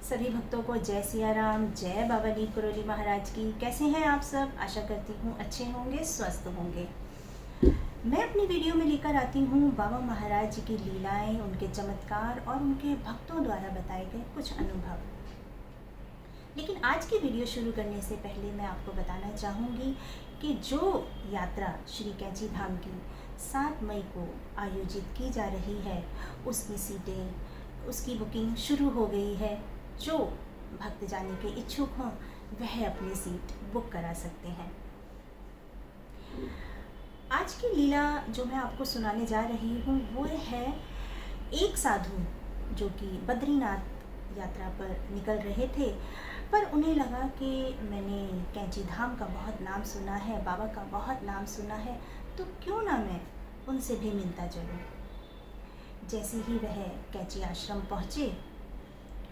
सभी भक्तों को जय सिया राम, जय बाबा नीम करोली महाराज की। कैसे हैं आप सब? आशा करती हूँ अच्छे होंगे, स्वस्थ होंगे। मैं अपनी वीडियो में लेकर आती हूँ बाबा महाराज जी की लीलाएं, उनके चमत्कार और उनके भक्तों द्वारा बताए गए कुछ अनुभव। लेकिन आज की वीडियो शुरू करने से पहले मैं आपको बताना चाहूँगी कि जो यात्रा श्री कैंची धाम की 7 मई को आयोजित की जा रही है, उसकी सीटें, उसकी बुकिंग शुरू हो गई है। जो भक्त जाने के इच्छुक हों वह अपनी सीट बुक करा सकते हैं। आज की लीला जो मैं आपको सुनाने जा रही हूँ वो है एक साधु जो कि बद्रीनाथ यात्रा पर निकल रहे थे, पर उन्हें लगा कि मैंने कैंची धाम का बहुत नाम सुना है, बाबा का बहुत नाम सुना है, तो क्यों ना मैं उनसे भी मिलता चलूँ। जैसे ही वह कैंची आश्रम पहुँचे,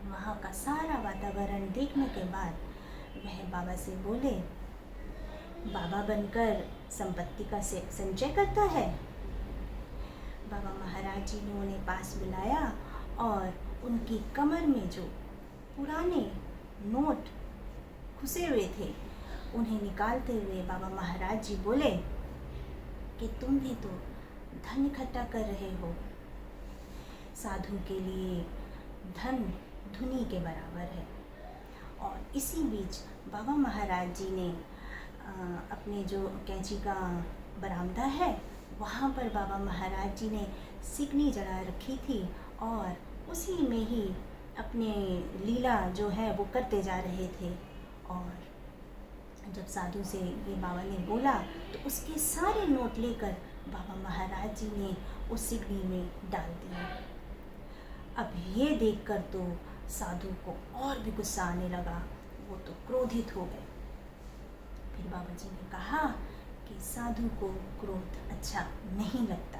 वहाँ का सारा वातावरण देखने के बाद वह बाबा से बोले, बाबा बनकर संपत्ति का संचय करता है। बाबा महाराज जी ने उन्हें पास बुलाया और उनकी कमर में जो पुराने नोट घुसे हुए थे उन्हें निकालते हुए बाबा महाराज जी बोले कि तुम भी तो धन इकट्ठा कर रहे हो। साधु के लिए धन धुनी के बराबर है। और इसी बीच बाबा महाराज जी ने अपने जो कैंची का बरामदा है वहाँ पर बाबा महाराज जी ने सिकनी जला रखी थी और उसी में ही अपने लीला जो है वो करते जा रहे थे। और जब साधु से ये बाबा ने बोला तो उसके सारे नोट लेकर बाबा महाराज जी ने उस सिकनी में डाल दिए। अब ये देखकर तो साधु को और भी गुस्सा आने लगा, वो तो क्रोधित हो गए। फिर बाबा जी ने कहा कि साधु को क्रोध अच्छा नहीं लगता।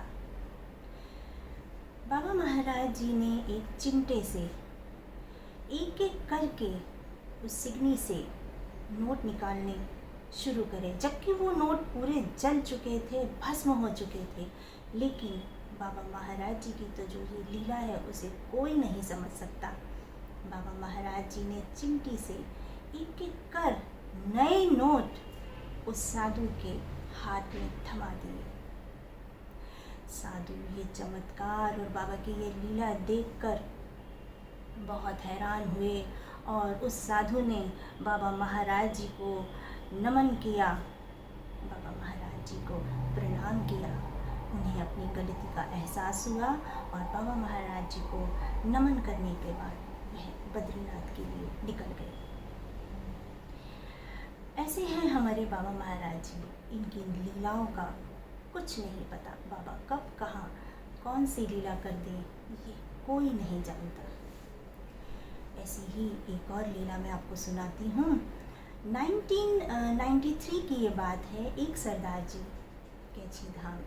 बाबा महाराज जी ने एक चिमटे से एक एक करके उस सिगनी से नोट निकालने शुरू करे, जबकि वो नोट पूरे जल चुके थे, भस्म हो चुके थे। लेकिन बाबा महाराज जी की तो जो ये लीला है उसे कोई नहीं समझ सकता। बाबा महाराज जी ने चिमटी से एक एक कर नए नोट उस साधु के हाथ में थमा दिए। साधु ये चमत्कार और बाबा की ये लीला देखकर बहुत हैरान हुए और उस साधु ने बाबा महाराज जी को नमन किया, बाबा महाराज जी को प्रणाम किया। उन्हें अपनी गलती का एहसास हुआ और बाबा महाराज जी को नमन करने के बाद वह बद्रीनाथ के लिए निकल गए। ऐसे हैं हमारे बाबा महाराज जी, इनकी लीलाओं का कुछ नहीं पता। बाबा कब कहाँ कौन सी लीला कर दें ये कोई नहीं जानता। ऐसी ही एक और लीला मैं आपको सुनाती हूँ। 1993 की ये बात है। एक सरदार जी कैंची धाम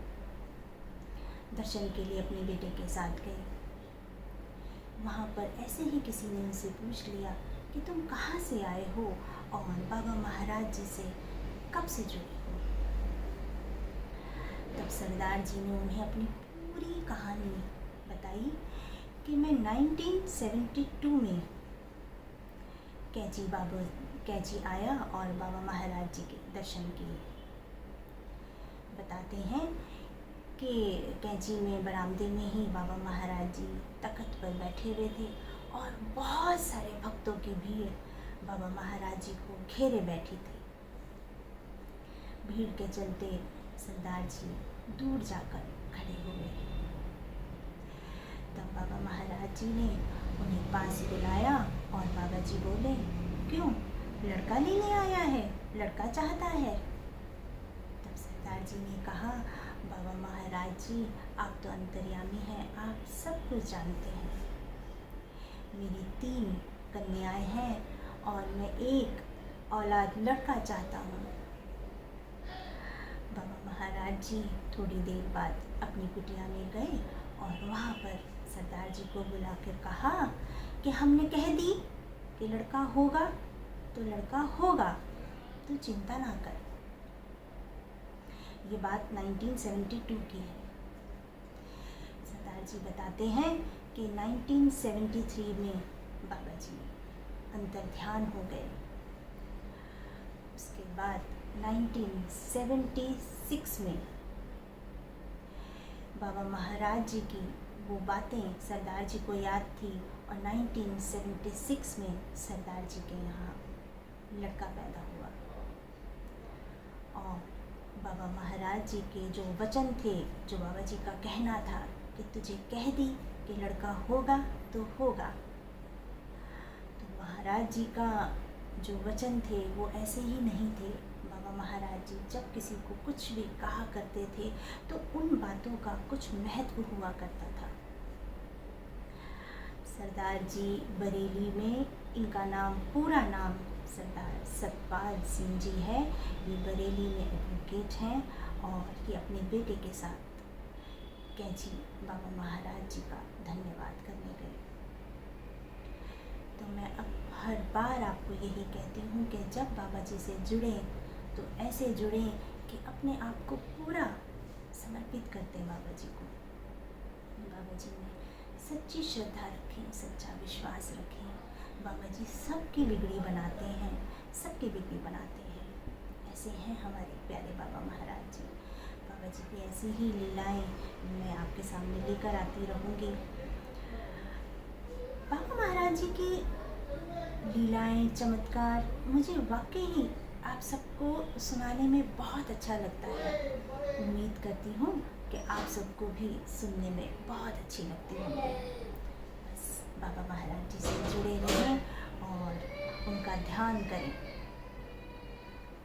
दर्शन के लिए अपने बेटे के साथ गए। वहाँ पर ऐसे ही किसी ने उनसे पूछ लिया कि तुम कहाँ से आए हो और बाबा महाराज जी से कब से जुड़े हो। तब सरदार जी ने उन्हें अपनी पूरी कहानी बताई कि मैं 1972 में कैंची आया और बाबा महाराज जी के दर्शन किए। बताते हैं कि कैंची में बरामदे में ही बाबा महाराज जी तख्त पर बैठे हुए थे और बहुत सारे भक्तों की भीड़ बाबा महाराज जी को घेरे बैठी थी। भीड़ के चलते सरदार जी दूर जाकर खड़े हुए। तब बाबा महाराज जी ने उन्हें पास बुलाया और बाबा जी बोले, क्यों, लड़का लेने आया है, लड़का चाहता है। तब सरदार जी ने कहा, बाबा महाराज जी आप तो अंतर्यामी हैं, आप सब कुछ जानते हैं। मेरी 3 कन्याएं हैं और मैं एक औलाद लड़का चाहता हूँ। बाबा महाराज जी थोड़ी देर बाद अपनी कुटिया में गए और वहाँ पर सरदार जी को बुलाकर कहा कि हमने कह दी कि लड़का होगा तो लड़का होगा, तू चिंता ना कर। ये बात 1972 की है। सरदार जी बताते हैं कि 1973 में बाबा जी अंतर्ध्यान हो गए। उसके बाद 1976 में बाबा महाराज जी की वो बातें सरदार जी को याद थी और 1976 में सरदार जी के यहाँ लड़का पैदा हुआ। और बाबा महाराज जी के जो वचन थे, जो बाबा जी का कहना था कि तुझे कह दी कि लड़का होगा तो होगा, तो महाराज जी का जो वचन थे वो ऐसे ही नहीं थे। बाबा महाराज जी जब किसी को कुछ भी कहा करते थे तो उन बातों का कुछ महत्व हुआ करता था। सरदार जी बरेली में, इनका नाम, पूरा नाम सरदार सतपाल सिंह जी है। ये बरेली में एडवोकेट हैं और ये अपने बेटे के साथ कैंची बाबा महाराज जी का धन्यवाद करने गए। तो मैं अब हर बार आपको यही कहती हूँ कि जब बाबा जी से जुड़ें तो ऐसे जुड़ें कि अपने आप को पूरा समर्पित करते हैं बाबा जी को। बाबा जी में सच्ची श्रद्धा रखें, सच्चा विश्वास रखें। बाबा जी सबकी बिगड़ी बनाते हैं, सबकी बिगड़ी बनाते हैं। ऐसे हैं हमारे प्यारे बाबा महाराज जी। बाबा जी की ऐसी ही लीलाएं मैं आपके सामने लेकर आती रहूँगी। बाबा महाराज जी की लीलाएं, चमत्कार मुझे वाकई आप सबको सुनाने में बहुत अच्छा लगता है। उम्मीद करती हूँ कि आप सबको भी सुनने में बहुत अच्छी लगती होंगी। बस बाबा महाराज जी से जुड़े रहें और उनका ध्यान करें।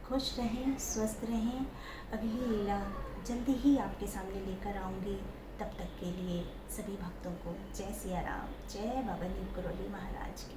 खुश रहें, स्वस्थ रहें। अगली लीला जल्दी ही आपके सामने लेकर आऊँगी। तब तक के लिए सभी भक्तों को जय सिया राम, जय बाबा नीम करोली महाराज की।